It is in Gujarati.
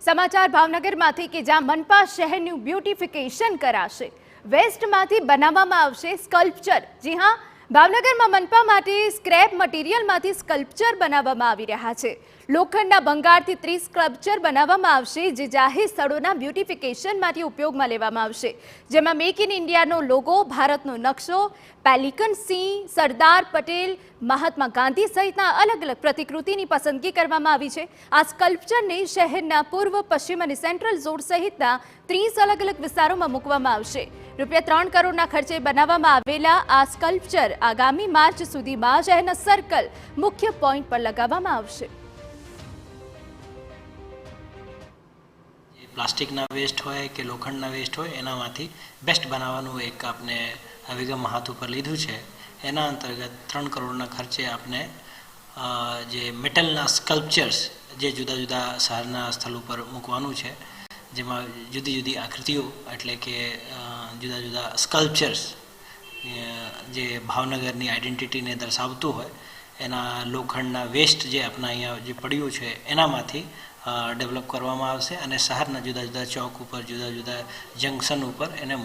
સમાચાર ભાવનગરમાંથી કે જ્યાં મનપા શહેરનું બ્યુટિફિકેશન કરાશે, વેસ્ટમાંથી બનાવવામાં આવશે સ્કલ્પચર। જી હા, ભાવનગરમાં મનપા માટે સ્ક્રેપ મટીરિયલમાંથી સ્કલ્પચર બનાવવામાં આવી રહ્યા છે। લોખંડના ભંગારથી 30 સ્કલ્પચર બનાવવામાં આવશે, જે જાહેર સ્થળોના બ્યુટિફિકેશન માટે ઉપયોગમાં લેવામાં આવશે, જેમાં મેક ઇન ઇન્ડિયાનો લોગો, ભારતનો નકશો, પેલિકન સિંહ, સરદાર પટેલ, મહાત્મા ગાંધી સહિતના અલગ અલગ પ્રતિકૃતિની પસંદગી કરવામાં આવી છે। આ સ્કલ્પચરને શહેરના પૂર્વ, પશ્ચિમ અને સેન્ટ્રલ ઝોન સહિતના 30 અલગ અલગ વિસ્તારોમાં મૂકવામાં આવશે। રૂપિયા 3 કરોડના ખર્ચે બનાવવામાં આવેલા આ સ્કલ્પચર આગામી માર્ચ સુધીમાં શહેરના સર્કલ મુખ્ય પોઈન્ટ પર લગાવવામાં આવશે। પ્લાસ્ટિકના વેસ્ટ હોય કે લોખંડના વેસ્ટ હોય એનામાંથી બેસ્ટ બનાવવાનું એક આપણે અભિગમ હાથ ઉપર લીધું છે। એના અંતર્ગત 3 કરોડના ખર્ચે આપણે જે મેટલના સ્કલ્પચર્સ જે જુદા જુદા શહેરના સ્થળ ઉપર મૂકવાનું છે, જેમાં જુદી જુદી આકૃતિઓ એટલે કે જુદા જુદા સ્કલ્પચર્સ જે ભાવનગરની આઈડેન્ટિટીને દર્શાવતું હોય એના લોખંડના વેસ્ટ જે આપણા અહીંયા જે પડ્યું છે એનામાંથી ડેવલપ કરવામાં આવશે અને શહેરના જુદા જુદા ચોક ઉપર, જુદા જુદા જંકશન ઉપર એને